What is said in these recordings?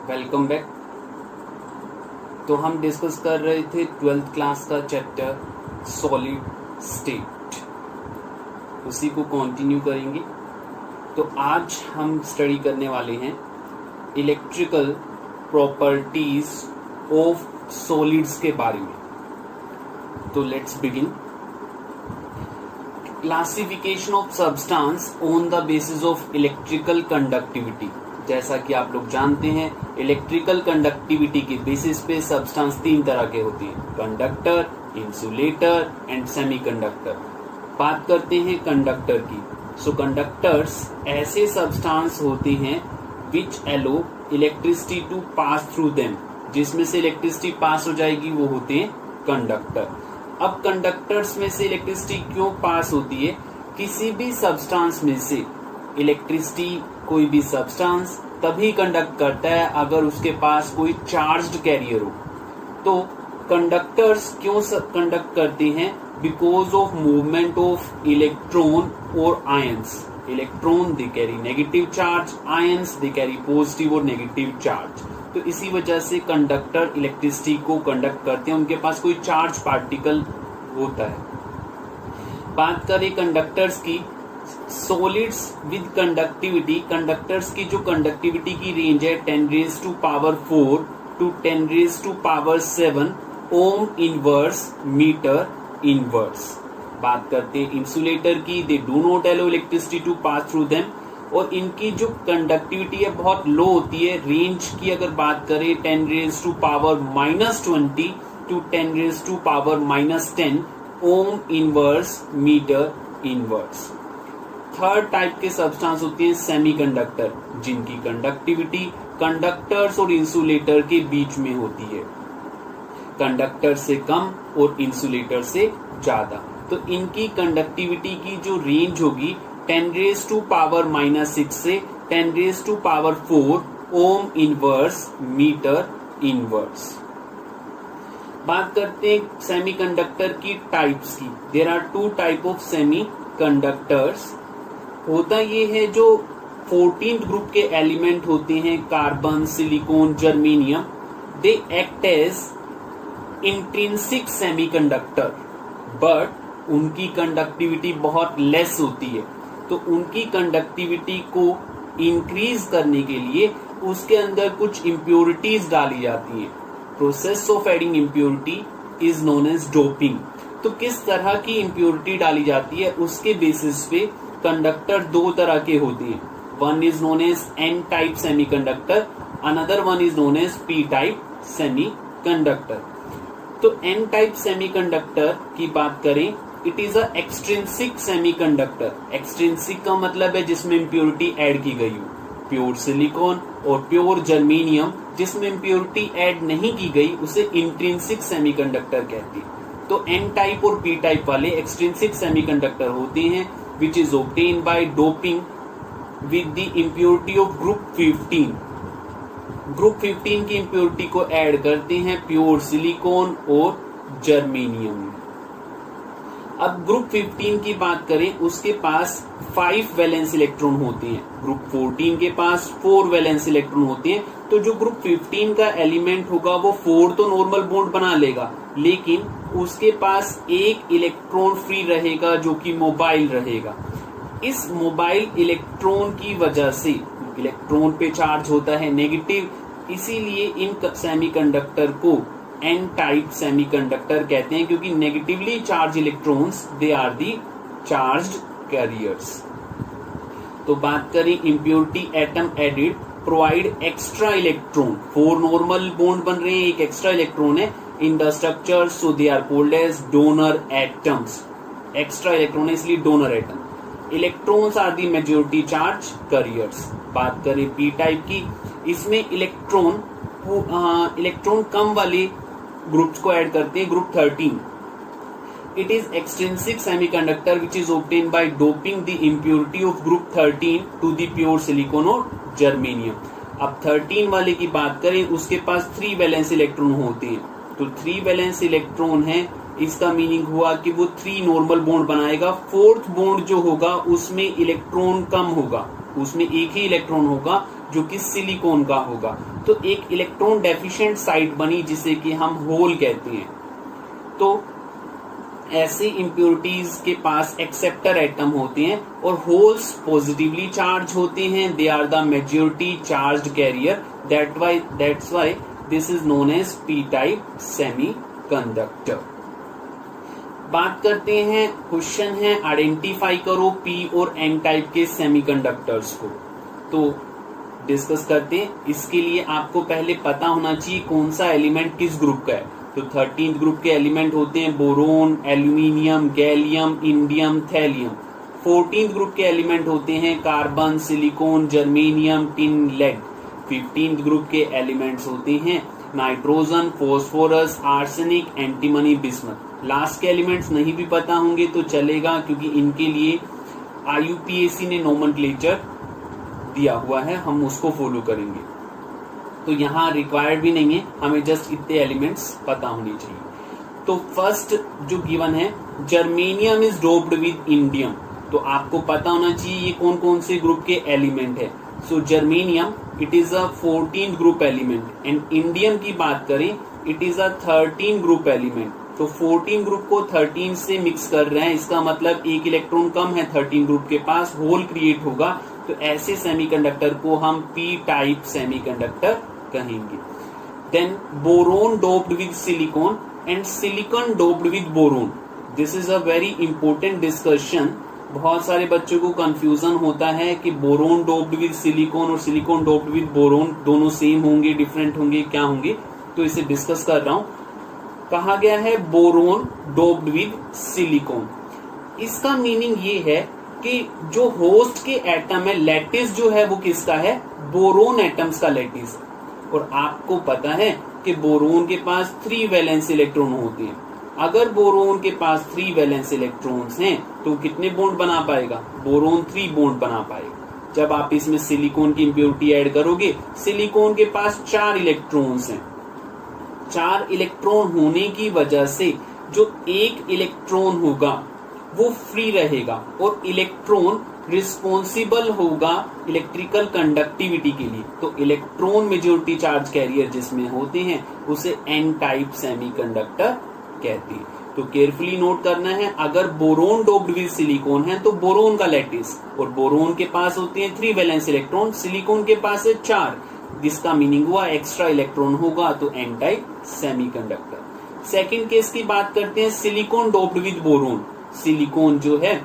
Welcome back. तो हम discuss कर रहे थे 12th क्लास का चैप्टर सॉलिड स्टेट, उसी को कंटिन्यू करेंगे। तो आज हम स्टडी करने वाले हैं इलेक्ट्रिकल प्रॉपर्टीज ऑफ सॉलिड्स के बारे में। तो let's begin. Classification of substance on the basis of electrical conductivity. जैसा कि आप लोग जानते हैं, इलेक्ट्रिकल कंडक्टिविटी के बेसिस पे सब्सटेंस तीन तरह के होते हैं, कंडक्टर, इंसुलेटर एंड सेमीकंडक्टर। बात करते हैं कंडक्टर की। सो कंडक्टर्स ऐसे सब्सटेंस होते हैं which allow electricity to pass through them, जिसमें से इलेक्ट्रिसिटी पास हो जाएगी, वो होते हैं कंडक्टर। अब कंडक्टर्स में से इलेक्ट्रिसिटी क्यों पास होती है? किसी भी सब्सटेंस में से इलेक्ट्रिसिटी, कोई भी सब्सटेंस तभी कंडक्ट करता है अगर उसके पास कोई चार्ज्ड कैरियर हो। तो कंडक्टर्स क्यों कंडक्ट करते हैं? Because of movement of electron और ions. Electron they carry negative charge, ions they carry positive और नेगेटिव चार्ज। तो इसी वजह से कंडक्टर इलेक्ट्रिसिटी को कंडक्ट करते हैं, उनके पास कोई चार्ज पार्टिकल होता है। बात करें कंडक्टर्स की, सॉलिड्स विद कंडक्टिविटी, कंडक्टर्स की जो कंडक्टिविटी की रेंज है 10⁻⁴ to 10⁻⁷ ohm inverse metre inverse. बात करते हैं इंसुलेटर की, they do not allow electricity to pass through them, और इनकी जो कंडक्टिविटी है बहुत लो होती है। रेंज की अगर बात करें 10⁻⁻20 to 10⁻⁻10 ohm inverse metre inverse. Third type के सब्सटेंस होते हैं सेमीकंडक्टर, जिनकी कंडक्टिविटी कंडक्टर्स और इंसुलेटर के बीच में होती है, कंडक्टर से कम और इंसुलेटर से ज्यादा। तो इनकी कंडक्टिविटी की जो रेंज होगी 10⁻⁻6 से 10⁻⁴ ओम इनवर्स मीटर इनवर्स। बात करते हैं सेमीकंडक्टर की टाइप्स की। There are 2 type of semiconductors. होता ये है, जो 14th ग्रुप के एलिमेंट होते हैं, carbon, silicon, germanium, they act as intrinsic semiconductor, but उनकी कंडक्टिविटी बहुत लेस होती है। तो उनकी कंडक्टिविटी को इंक्रीज करने के लिए उसके अंदर कुछ इम्प्योरिटीज डाली जाती हैं। Process of adding impurity is known as doping. तो किस तरह की इम्प्योरिटी डाली जाती है, उसके बेसिस पे कंडक्टर 2 तरह के होते हैं। One is known as n type semiconductor, another one is known as p type semiconductor. तो एन टाइप सेमीकंडक्टर की बात करें, it is a extrinsic semiconductor. Extrinsic का मतलब है जिसमें इम्प्योरिटी ऐड की गई हो। प्योर सिलिकॉन और प्योर जर्मेनियम जिसमें इम्प्योरिटी ऐड नहीं की गई, उसे इंट्रिंसिक सेमीकंडक्टर कहते हैं। तो एन टाइप और पी टाइप वाले एक्सट्रिंसिक सेमीकंडक्टर होते हैं which is obtained by doping with the impurity of group 15. Group 15 की इम्प्योरिटी को ऐड करते हैं प्योर सिलिकॉन और जर्मेनियम में। अब ग्रुप 15 की बात करें, उसके पास 5 वैलेंस इलेक्ट्रॉन होते हैं। ग्रुप 14 के पास 4 वैलेंस इलेक्ट्रॉन होते हैं। तो जो ग्रुप 15 का एलिमेंट होगा वो 4 तो नॉर्मल बॉन्ड बना लेगा, लेकिन उसके पास एक इलेक्ट्रॉन फ्री रहेगा जो कि मोबाइल रहेगा। इस मोबाइल इलेक्ट्रॉन की वजह से इलेक्ट्रॉन पे चार्ज होता है नेगेटिव, इसीलिए इन सेमीकंडक्टर को एन टाइप सेमीकंडक्टर कहते हैं, क्योंकि negatively charge electrons they are the charged carriers. तो बात करें impurity atom added provide extra electron. 4 normal bond बन रहे हैं, एक एक्स्ट्रा इलेक्ट्रॉन है in the structure, so they are called as donor atoms. Extra electron है इसलिए donor atom. Electrons are the majority charge carriers. बात करें पी टाइप की, इसमें इलेक्ट्रॉन कम वाले ग्रुप्स को ऐड करते हैं, group 13। It is extrinsic semiconductor which is obtained by doping the impurity of group 13 to the pure silicon और germanium। अब 13 वाले की बात करें, उसके पास 3 वैलेंस इलेक्ट्रॉन होते हैं। तो 3 वैलेंस इलेक्ट्रॉन है इसका मीनिंग हुआ कि वो 3 नॉर्मल बॉन्ड बनाएगा। 4th बॉन्ड जो होगा उसमें इलेक्ट्रॉन कम होगा, उसमें एक ही इलेक्ट्रॉन होगा जो कि सिलिकॉन का होगा। तो एक इलेक्ट्रॉन डेफिशिएंट साइट बनी जिसे कि हम होल कहते हैं। तो ऐसे इंप्योरिटीज के पास एक्सेप्टर एटम होते हैं और होल्स पॉजिटिवली चार्ज होते हैं। They are the majority charged carrier, that's why this is known as p type semiconductor. बात करते हैं, क्वेश्चन है आइडेंटिफाई करो पी और एन टाइप के सेमीकंडक्टर्स को। तो डिस्कस करते हैं। इसके लिए आपको पहले पता होना चाहिए कौन सा एलिमेंट किस ग्रुप का है। तो 13th ग्रुप के एलिमेंट होते हैं boron, aluminium, gallium, indium, thallium. 14th group के एलिमेंट होते हैं carbon, silicon, germanium, tin, lead. 15th group के एलिमेंट्स होते हैं nitrogen, phosphorus, arsenic, antimony, bismuth. Last के एलिमेंट्स नहीं भी पता होंगे तो चलेगा, क्योंकि इनके लिए IUPAC ने नोमेनक्लेचर दिया हुआ है, हम उसको फॉलो करेंगे। तो यहाँ रिक्वायर्ड भी नहीं है, हमें जस्ट इतने एलिमेंट्स पता होने चाहिए। तो फर्स्ट जो गिवन है, germanium is doped with indium. तो आपको पता होना चाहिए ये कौन कौन से ग्रुप के एलिमेंट है। So germanium it is a 14th group element and indium की बात करें it is a 13th group element. तो 14 ग्रुप को 13 से मिक्स कर रहे हैं, इसका मतलब एक इलेक्ट्रॉन कम है 13 ग्रुप के पास, होल क्रिएट होगा। तो ऐसे सेमीकंडक्टर को हम पी टाइप सेमीकंडक्टर कहेंगे। Then boron doped with silicon and silicon doped with boron. This is a very important discussion. बहुत सारे बच्चों को कंफ्यूजन होता है कि बोरोन डोप्ड विद सिलिकॉन और सिलिकॉन डोप्ड विद बोरोन दोनों सेम होंगे, डिफरेंट होंगे, क्या होंगे, तो इसे डिस्कस कर रहा हूं। कहा गया है बोरोन डोप्ड विद सिलिकॉन। इसका मीनिंग ये है कि जो होस्ट के एटम है, लैटिस जो है वो किसका है, बोरोन एटम्स का लैटिस। और आपको पता है कि बोरोन के पास 3 वैलेंस इलेक्ट्रॉन होते हैं। अगर बोरोन के पास 3 वैलेंस इलेक्ट्रॉन्स हैं तो कितने बॉन्ड बना पाएगा, बोरोन 3 बॉन्ड बना पाएगा। जब आप इसमें सिलिकॉन की इंप्योरिटी ऐड करोगे, सिलिकॉन के पास 4 इलेक्ट्रॉन्स हैं। 4 इलेक्ट्रॉन होने की वजह से जो एक इलेक्ट्रॉन होगा वो फ्री रहेगा और इलेक्ट्रॉन रिस्पॉन्सिबल होगा इलेक्ट्रिकल कंडक्टिविटी के लिए। तो इलेक्ट्रॉन मेजॉरिटी चार्ज कैरियर जिसमें होते हैं उसे एन टाइप सेमीकंडक्टर कहते हैं। तो केयरफुली नोट करना है, अगर बोरोन डोप्ड विद सिलिकॉन है तो बोरोन का लैटिस, और बोरोन के पास होते हैं 3 वैलेंस इलेक्ट्रॉन, सिलिकॉन के पास है 4, जिसका मीनिंग हुआ एक्स्ट्रा इलेक्ट्रॉन होगा, तो n type semiconductor. Second case की बात करते हैं, silicon doped with boron. Silicon जो है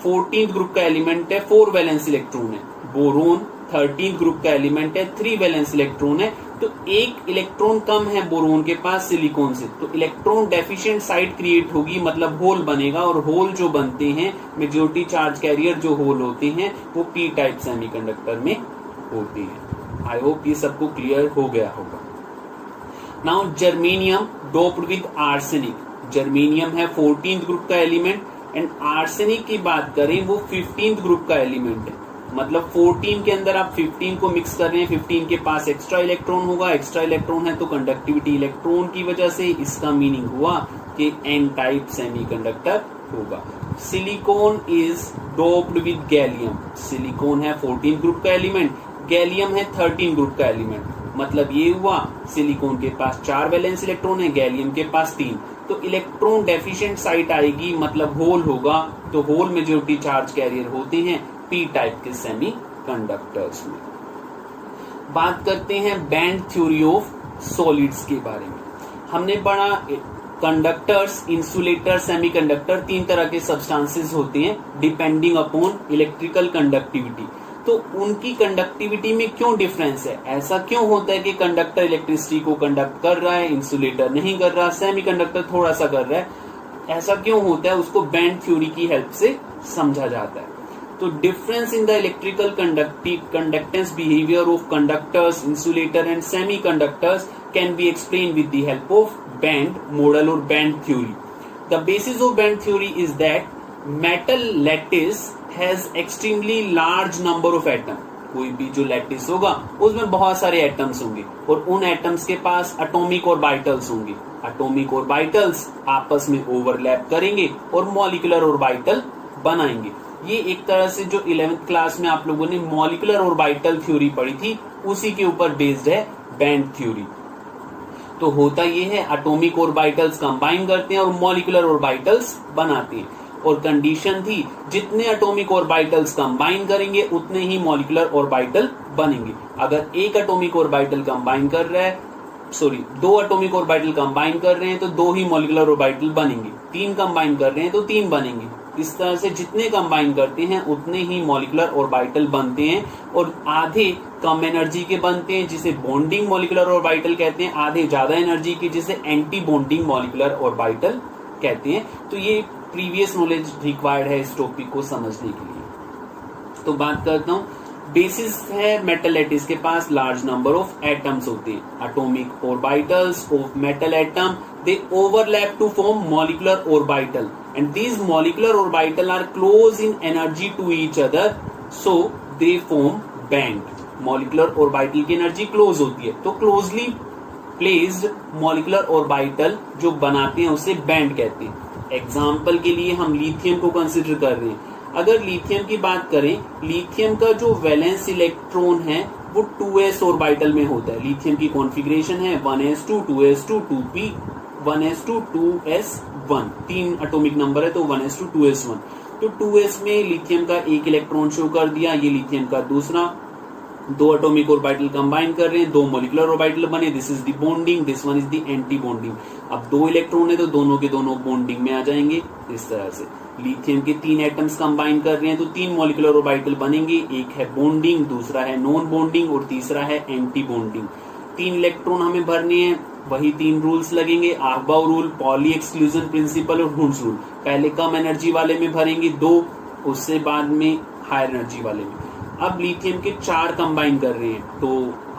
14th ग्रुप का एलिमेंट है, 4 वैलेंस इलेक्ट्रॉन है। बोरोन 13th ग्रुप का एलिमेंट है, 3 वैलेंस इलेक्ट्रॉन है। तो एक इलेक्ट्रॉन कम है बोरोन के पास सिलिकॉन से, तो इलेक्ट्रॉन डेफिशिएंट साइट क्रिएट होगी, मतलब होल बनेगा। और होल जो बनते हैं, मेजॉरिटी चार्ज कैरियर जो होल होते हैं वो पी टाइप सेमीकंडक्टर में होते हैं। आई होप ये सबको क्लियर हो गया होगा। Now germanium doped with arsenic. Germanium है 14th ग्रुप का एलिमेंट एंड आर्सेनिक की बात करें वो 15th ग्रुप का एलिमेंट है। मतलब 14 के अंदर आप 15 को मिक्स कर रहे हैं, 15 के पास एक्स्ट्रा इलेक्ट्रॉन होगा, एक्स्ट्रा इलेक्ट्रॉन है तो कंडक्टिविटी इलेक्ट्रॉन की वजह से, इसका मीनिंग हुआ कि एन टाइप सेमीकंडक्टर होगा। Silicon is doped with gallium. Silicon है 14th ग्रुप का एलिमेंट, गैलियम है 13th ग्रुप का एलिमेंट। मतलब ये हुआ सिलिकॉन के पास 4 वैलेंस इलेक्ट्रॉन है, गैलियम के पास 3, तो इलेक्ट्रॉन डेफिशिएंट साइट आएगी, मतलब होल होगा। तो होल मेजॉरिटी चार्ज कैरियर होते हैं पी टाइप के सेमीकंडक्टर्स में। बात करते हैं बैंड थ्योरी ऑफ सॉलिड्स के बारे में। हमने पढ़ा कंडक्टर्स, इंसुलेटर, सेमीकंडक्टर, 3 तरह के सब्सटेंसेस होते हैं डिपेंडिंग अपॉन इलेक्ट्रिकल कंडक्टिविटी। तो उनकी कंडक्टिविटी में क्यों डिफरेंस है, ऐसा क्यों होता है कि कंडक्टर इलेक्ट्रिसिटी को कंडक्ट कर रहा है, इंसुलेटर नहीं कर रहा, सेमीकंडक्टर थोड़ा सा कर रहा है, ऐसा क्यों होता है, उसको बैंड थ्योरी की हेल्प से समझा जाता है। तो difference in the electrical conductance behaviour of conductors, insulator and semiconductors can be explain with the help of band model और band theory. The basis of band theory is that metal lattice has extremely large number of atom। कोई भी जो lattice होगा उसमें बहुत सारे atoms होंगे और उन एटम्स के पास एटॉमिक ऑर्बिटल्स होंगे। एटॉमिक ऑर्बिटल्स आपस में ओवरलैप करेंगे और मॉलिक्यूलर ऑर्बिटल बनाएंगे। ये एक तरह से जो 11th क्लास में आप लोगों ने मॉलिक्यूलर ऑर्बिटल थ्योरी पढ़ी थी उसी के ऊपर बेस्ड है बैंड थ्योरी। तो होता ये है एटॉमिक ऑर्बिटल्स कंबाइन करते हैं और मॉलिक्यूलर ऑर्बिटल्स बनाते हैं और कंडीशन थी जितने एटॉमिक ऑर्बिटल्स कंबाइन करेंगे उतने ही मॉलिक्यूलर ऑर्बिटल बनेंगे। अगर एक एटॉमिक ऑर्बिटल कंबाइन कर रहा है दो एटॉमिक ऑर्बिटल कंबाइन कर रहे हैं तो दो ही मॉलिक्यूलर ऑर्बिटल बनेंगे, तीन कंबाइन कर रहे हैं तो तीन बनेंगे। इस तरह से जितने कंबाइन करते हैं उतने ही मॉलिक्यूलर ऑर्बिटल बनते हैं और आधे कम एनर्जी के बनते हैं जिसे बॉन्डिंग मॉलिक्यूलर ऑर्बिटल कहते हैं, आधे ज्यादा एनर्जी के जिसे एंटी बॉन्डिंग मॉलिक्यूलर ऑर्बिटल कहते हैं। तो ये प्रीवियस नॉलेज रिक्वायर्ड है इस टॉपिक को समझने के लिए। तो बात करता हूँ, बेसिस है मेटल लैटिस के पास लार्ज नंबर ऑफ एटम्स होते हैं। Atomic orbitals of metal atom they overlap to form molecular orbital and these molecular orbital are close in energy to each other so they form band. Molecular orbital की energy close होती है तो closely placed molecular orbital जो बनाते हैं उसे band कहते हैं। एग्जाम्पल के लिए हम लिथियम को कंसिडर कर रहे हैं। अगर लिथियम की बात करें, लिथियम का जो वैलेंस इलेक्ट्रॉन है वो 2s ऑर्बिटल में होता है। लिथियम की कॉन्फ़िगरेशन है 1s2 2s2 2p 1s2 2s1, 3 atomic number है तो 1s2 2s1। तो 2s में लिथियम का एक इलेक्ट्रॉन शो कर दिया, ये लिथियम का दूसरा, दो एटॉमिक ऑर्बिटल कंबाइन कर रहे हैं, दो मॉलिक्यूलर ऑर्बिटल बने, this is the bonding, this one is the anti bonding. अब दो इलेक्ट्रॉन है तो दोनों के दोनों बॉन्डिंग में आ जाएंगे। इस तरह से लिथियम के 3 एटम्स कंबाइन कर रहे हैं तो 3 मॉलिक्यूलर ऑर्बिटल बनेंगे, एक है बॉन्डिंग, दूसरा है नॉन बॉन्डिंग और तीसरा है एंटी बॉन्डिंग। 3 इलेक्ट्रॉन हमें भरने हैं, वही 3 रूल्स लगेंगे, अहबाउ रूल, पॉली एक्सक्लूजन प्रिंसिपल और हुंस रूल। पहले कम एनर्जी वाले में भरेंगे 2, उससे बाद में हायर एनर्जी वाले में। अब लिथियम के 4 कंबाइन कर रहे हैं तो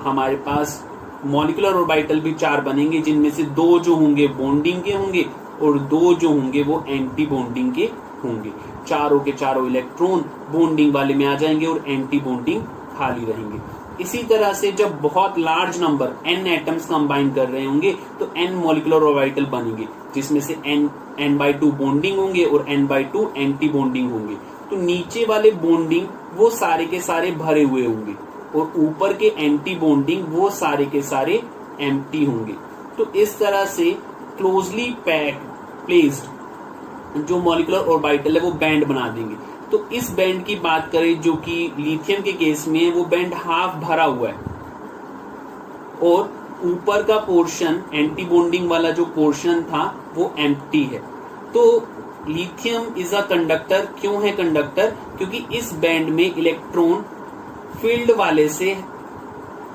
हमारे पास मॉलिक्यूलर ऑर्बिटल भी 4 बनेंगे, जिनमें से 2 जो होंगे बॉन्डिंग के होंगे और 2 जो होंगे वो एंटी बॉन्डिंग के होंगे। चारों के चारों इलेक्ट्रॉन बॉन्डिंग वाले में आ जाएंगे और एंटी बॉन्डिंग खाली रहेंगे। इसी तरह से जब बहुत large number n atoms combine कर रहे होंगे तो n मॉलिक्यूलर ऑर्बिटल बनेंगे, जिसमें से n/2 बॉन्डिंग होंगे और n/2 एंटी बॉन्डिंग होंगे। तो नीचे वाले बॉन्डिंग वो सारे के सारे भरे हुए होंगे और ऊपर के एंटी बॉन्डिंग वो सारे के सारे एम्प्टी होंगे। तो इस तरह से क्लोजली प्लेस्ड जो मॉलिक्यूलर ऑर्बिटल है वो बैंड बना देंगे। तो इस बैंड की बात करें जो कि लिथियम के केस में वो बैंड हाफ भरा हुआ है और ऊपर का पोर्शन एंटी बॉन्डिंग वाला जो पोर्शन था वो एम्प्टी है। तो लिथियम इज अ कंडक्टर। क्यों है कंडक्टर? क्योंकि इस बैंड में इलेक्ट्रॉन फील्ड वाले से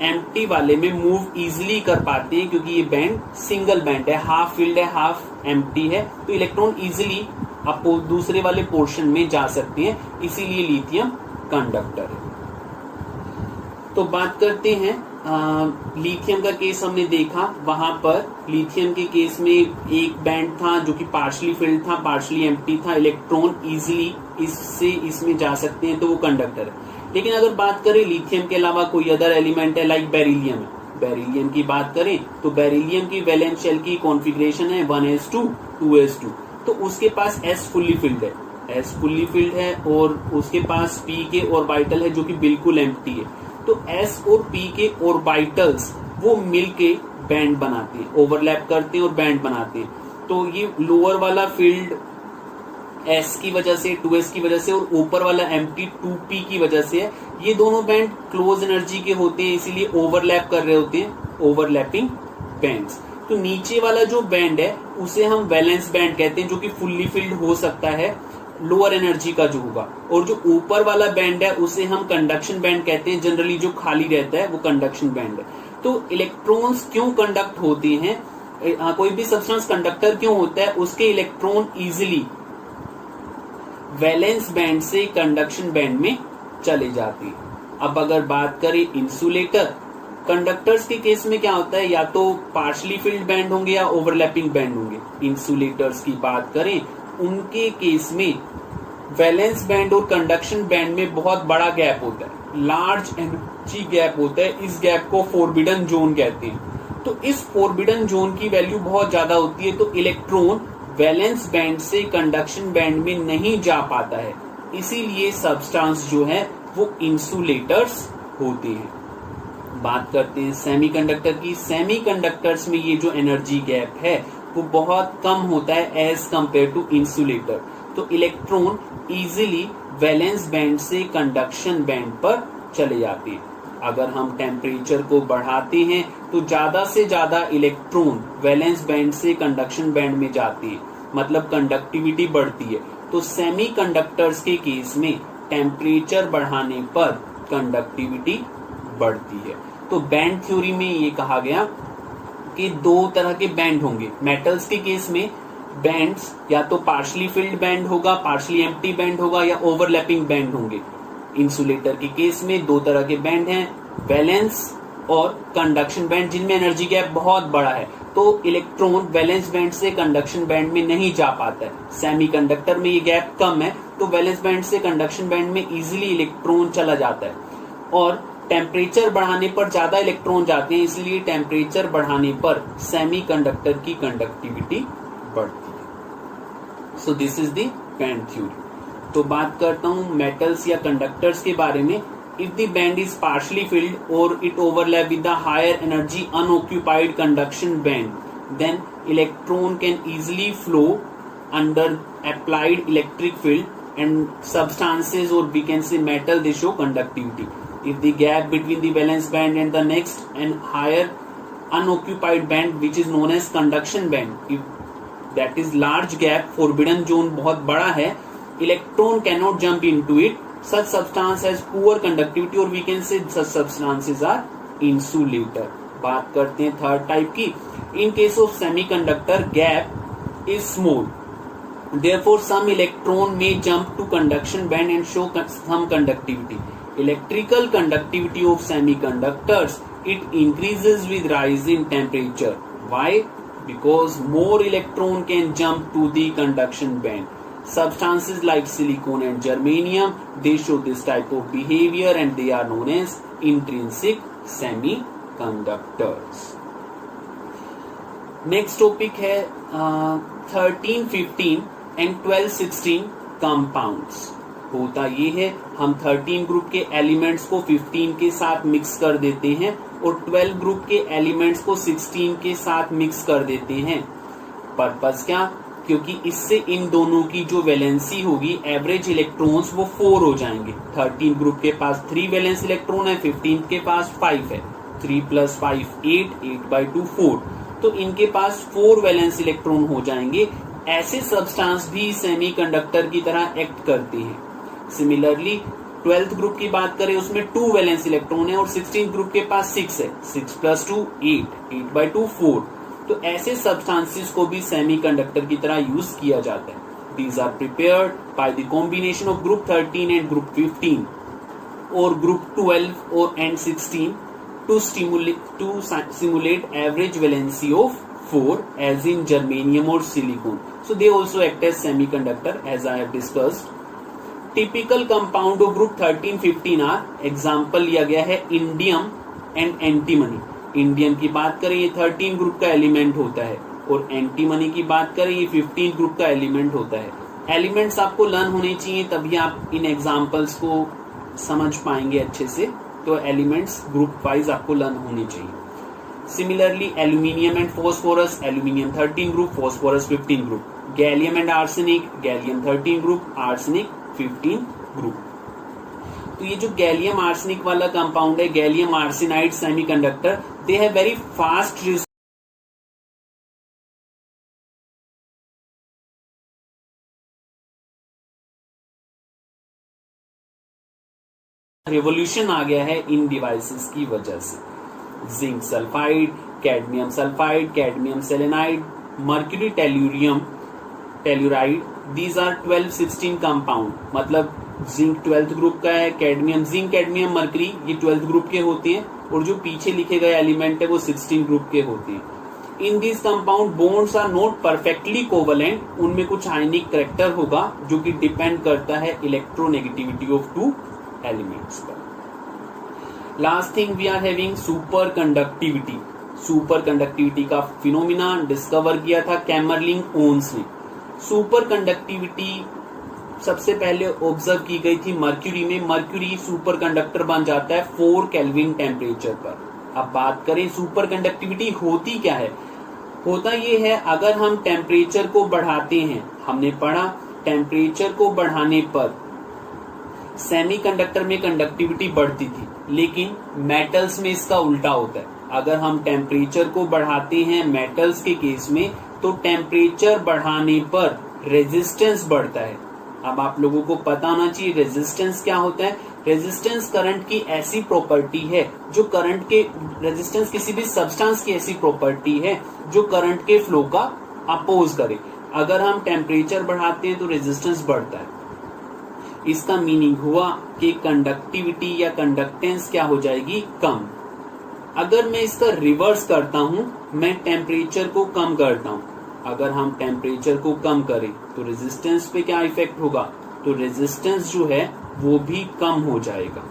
एम्प्टी वाले में मूव इजीली कर पाते हैं, क्योंकि ये बैंड सिंगल बैंड है, हाफ फील्ड है हाफ एम्प्टी है, तो इलेक्ट्रॉन इजीली आपको दूसरे वाले पोर्शन में जा सकते हैं, इसीलिए लिथियम कंडक्टर है। तो बात करते हैं लिथियम का केस हमने देखा, वहां पर लिथियम के केस में एक बैंड था जो कि पार्शली फिल्ड था, पार्शली एम्प्टी था, इलेक्ट्रॉन इजीली इससे इसमें जा सकते हैं, तो वो कंडक्टर है। लेकिन अगर बात करें लिथियम के अलावा कोई अदर एलिमेंट है लाइक बेरिलियम है, बेरिलियम की बात करें तो बेरिलियम की वैलेंस शेल की कॉन्फ़िगरेशन है 1s2 2s2, तो उसके पास s फुल्ली फिल्ड है, s फुल्ली फिल्ड है और उसके पास p के ऑर्बिटल है जो कि बिल्कुल एम्प्टी है। तो s और p के ऑर्बिटल्स वो मिलके बैंड बनाते हैं, ओवरलैप करते हैं और बैंड बनाते हैं। तो ये लोअर वाला फील्ड s की वजह से 2s की वजह से और ऊपर वाला एम्प्टी 2p की वजह से है। ये दोनों बैंड क्लोज एनर्जी के होते हैं, इसीलिए ओवरलैप कर रहे होते हैं, ओवरलैपिंग बैंड्स। तो नीचे वाला जो बैंड है उसे हम वैलेंस बैंड कहते हैं, जो कि फुल्ली फिल्ड हो सकता है लोअर एनर्जी का जो होगा, और जो ऊपर वाला बैंड है उसे हम कंडक्शन बैंड कहते हैं, जनरली जो खाली रहता है वो कंडक्शन बैंड है। तो इलेक्ट्रॉन्स क्यों कंडक्ट होते हैं, कोई भी सब्सटेंस कंडक्टर क्यों होता है, उसके इलेक्ट्रॉन इजिली वैलेंस बैंड से कंडक्शन बैंड में चले जाते हैं। अब अगर बात करें इंसुलेटर, कंडक्टर्स के केस में क्या होता है, या तो पार्शली फिल्ड बैंड होंगे या ओवरलैपिंग बैंड होंगे। इंसुलेटर्स की बात करें उनके केस में वैलेंस बैंड और कंडक्शन बैंड में बहुत बड़ा गैप होता है, लार्ज एनर्जी गैप होता है, इस गैप को फोरबिडन जोन कहते हैं। तो इस फोरबिडन जोन की वैल्यू बहुत ज्यादा होती है, तो इलेक्ट्रॉन वैलेंस बैंड से कंडक्शन बैंड में नहीं जा पाता है, इसीलिए सब्सटेंस जो है वो इंसुलेटर्स होते हैं। बात करते हैं सेमीकंडक्टर की। सेमीकंडक्टर्स में ये जो एनर्जी गैप है वो बहुत कम होता है एज कंपेयर टू इंसुलेटर। तो इलेक्ट्रॉन इजीली वैलेंस बैंड से कंडक्शन बैंड पर चले जाते हैं। अगर हम टेम्परेचर को बढ़ाते हैं तो ज्यादा से ज्यादा इलेक्ट्रॉन वैलेंस बैंड से कंडक्शन बैंड में जाते हैं, मतलब कंडक्टिविटी बढ़ती है। तो सेमीकंडक्टर्स के केस में टेम्परेचर बढ़ाने पर कंडक्टिविटी बढ़ती है। तो बैंड थ्योरी में ये कहा गया कि दो तरह के बैंड होंगे। मेटल्स के केस में बैंड्स या तो पार्शली फिल्ड बैंड होगा, पार्शली एम्प्टी बैंड होगा, या ओवरलैपिंग बैंड होंगे। इंसुलेटर के केस में दो तरह के बैंड हैं, वैलेंस और कंडक्शन बैंड, जिनमें एनर्जी गैप बहुत बड़ा है। तो इलेक्ट्रॉन वैलेंस बैंड से कंडक्शन बैंड में नहीं जा पाता है। सेमीकंडक्टर में ये गैप कम है, तो वैलेंस बैंड से कंडक्शन बैंड में इजीली इलेक्ट्रॉन चला जाता है। और टेम्परेचर बढ़ाने पर ज्यादा इलेक्ट्रॉन जाते हैं, इसलिए टेम्परेचर बढ़ाने पर सेमीकंडक्टर की कंडक्टिविटी बढ़ती है। So this is the band theory. तो बात करता हूं मेटल्स या कंडक्टर्स के बारे में। If the band is partially filled और it overlap with the higher energy unoccupied conduction band, then electron can easily flow under applied electric field and substances, or we can say metal, they show conductivity. If the gap between the valence band and the next and higher unoccupied band, which is known as conduction band, if that is large gap, forbidden zone बहुत बड़ा है, electron cannot jump into it. Such substance has poor conductivity, or we can say such substances are insulator. बात करते हैं third type की। In case of semiconductor, gap is small. Therefore, some electron may jump to conduction band and show some conductivity. Electrical conductivity of semiconductors, it increases with rise in temperature. Why? Because more electron can jump to the conduction band. Substances like silicon and germanium, they show this type of behavior and they are known as intrinsic semiconductors. Next topic है 13, 15 and 12, 16 compounds. होता ये है, हम 13 group के elements को 15 के साथ mix कर देते हैं और 12 ग्रुप के एलिमेंट्स को 16 के साथ मिक्स कर देते हैं। पर्पस क्या? क्योंकि इससे इन दोनों की जो वैलेंसी होगी, एवरेज इलेक्ट्रॉन्स, वो 4 हो जाएंगे। 13 ग्रुप के पास 3 वैलेंस इलेक्ट्रॉन है, 15 के पास 5 है। 3 + 5 8, 8/2 4। तो इनके पास 4 वैलेंस इलेक्ट्रॉन हो जाएंगे। ऐसे सब्सटेंस भी सेमीकंडक्टर की तरह एक्ट करते हैं। सिमिलरली 12th ग्रुप की बात करें, उसमें 2 वैलेंस इलेक्ट्रॉन है और 16th ग्रुप के पास 6 है। 6 + 2 8, 8/2 4। तो ऐसे सब्सटेंसेस को भी सेमीकंडक्टर की तरह यूज किया जाता है। These are prepared by the combination of group 13 and group 15 और ग्रुप 12 और and 16 to simulate average valency of 4 as in germanium or silicon. So they also act as semiconductor as I have discussed. Typical compound of group 13, 15 are, example लिया गया है indium and antimony. indium की बात करें ये 13 group का element होता है और एंटीमनी की बात करें ये 15 ग्रुप का एलिमेंट होता है। एलिमेंट्स आपको लर्न होने चाहिए, तभी आप इन एग्जाम्पल्स को समझ पाएंगे अच्छे से। तो एलिमेंट्स ग्रुप वाइज आपको लर्न होनी चाहिए। Similarly aluminium and phosphorus, aluminium 13 group, phosphorus 15 group. Gallium and arsenic, gallium 13 group, arsenic 15 group. तो ये जो गैलियम आर्सेनिक वाला कंपाउंड है, gallium arsenide semiconductor, they have very fast revolution आ गया है इन डिवाइसेस की वजह से। Zinc sulphide, cadmium sulphide, cadmium selenide, mercury telluride, these are 12, 16 compound. मतलब जिंक 12th ग्रुप का है, कैडमियम, जिंक, कैडमियम, मर्क्यूरी ये 12th ग्रुप के होते हैं और जो पीछे लिखे गए एलिमेंट है वो 16 ग्रुप के होते हैं। In this compound bonds are not perfectly covalent, उनमें कुछ आयनिक करैक्टर होगा जो कि डिपेंड करता है इलेक्ट्रोनेगेटिविटी ऑफ 2 एलिमेंट्स पर। Last thing we are having superconductivity. Superconductivity का फिनोमिना डिस्कवर किया था कैमरलिंग ओन्स ने। सुपर कंडक्टिविटी सबसे पहले ऑब्जर्व की गई थी मर्क्यूरी में। मर्क्यूरी सुपर कंडक्टर बन जाता है 4 केल्विन टेम्परेचर पर। अब बात करें सुपर कंडक्टिविटी होती क्या है। होता ये है, अगर हम टेम्परेचर को बढ़ाते हैं, हमने पढ़ा टेम्परेचर को बढ़ाने पर सेमीकंडक्टर में कंडक्टिविटी बढ़ती थी, लेकिन मेटल्स में इसका उल्टा होता है। अगर हम टेम्परेचर को बढ़ाते हैं मेटल्स के केस में, तो टेम्परेचर बढ़ाने पर रेजिस्टेंस बढ़ता है। अब आप लोगों को पता होना चाहिए रेजिस्टेंस क्या होता है। रेजिस्टेंस करंट की ऐसी प्रॉपर्टी है जो करंट के, रेजिस्टेंस किसी भी सब्सटेंस की ऐसी प्रॉपर्टी है जो करंट के फ्लो का अपोज करे। अगर हम टेम्परेचर बढ़ाते हैं तो रेजिस्टेंस बढ़ता है। इसका मीनिंग हुआ कि कंडक्टिविटी या कंडक्टेंस क्या हो जाएगी, कम। अगर मैं इसका रिवर्स करता हूं, मैं टेम्परेचर को कम करता हूं। अगर हम टेम्परेचर को कम करें तो रेजिस्टेंस पे क्या इफेक्ट होगा, तो रेजिस्टेंस जो है वो भी कम हो जाएगा।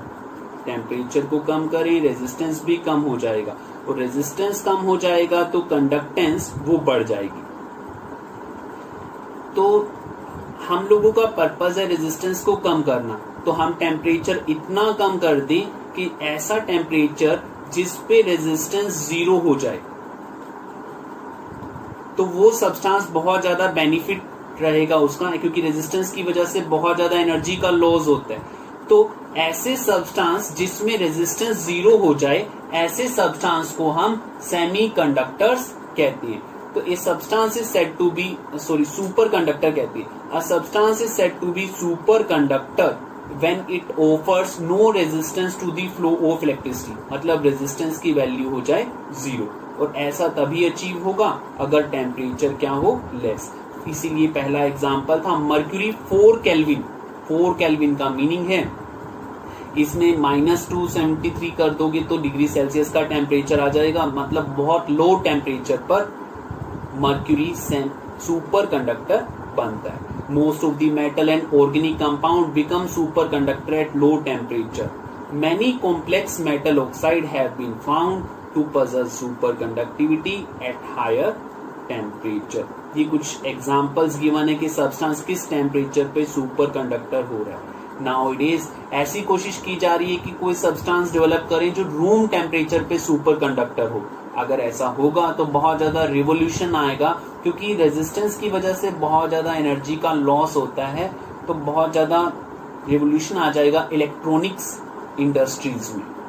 टेम्परेचर को कम करें, रेजिस्टेंस भी कम हो जाएगा, और रेजिस्टेंस कम हो जाएगा तो कंडक्टेंस वो बढ़ जाएगी। तो हम लोगों का पर्पस है रेजिस्टेंस को कम करना, तो हम टेम्परेचर इतना कम कर दें कि ऐसा टेम्परेचर जिस पे रेजिस्टेंस 0 हो जाए, तो वो सब्सटेंस बहुत ज्यादा बेनिफिट रहेगा उसका, क्योंकि रेजिस्टेंस की वजह से बहुत ज्यादा एनर्जी का लॉस होता है। तो ऐसे सब्सटेंस जिसमें रेजिस्टेंस 0 हो जाए, ऐसे सब्सटेंस को हम सेमीकंडक्टर्स कहते हैं। तो a substance is said to be superconductor कहते हैं। A substance is said to be superconductor when it offers no resistance to the flow of electricity. मतलब रेजिस्टेंस की वैल्यू हो जाए 0, और ऐसा तभी अचीव होगा अगर टेम्परेचर क्या हो, लेस। इसीलिए पहला एग्जांपल था मर्क्यूरी 4 केल्विन। 4 केल्विन का मीनिंग है इसमें -273 कर दोगे तो डिग्री सेल्सियस का टेम्परेचर आ जाएगा। मतलब बहुत लो टेम्परेचर पर मर्क्यूरी सुपर कंडक्टर बनता है। Most of the metal and organic compound become superconductor at low temperature. Many complex metal oxide have been found to possess superconductivity at higher temperature। ये कुछ examples given है कि substance किस temperature पे super conductor हो रहा है। Nowadays ऐसी कोशिश की जा रही है कि कोई सब्सटेंस डेवलप करें जो रूम टेम्परेचर पे सुपर कंडक्टर हो। अगर ऐसा होगा तो बहुत ज्यादा रिवोल्यूशन आएगा, क्योंकि रेजिस्टेंस की वजह से बहुत ज्यादा एनर्जी का लॉस होता है, तो बहुत ज्यादा रिवोल्यूशन आ जाएगा इलेक्ट्रॉनिक्स इंडस्ट्रीज में।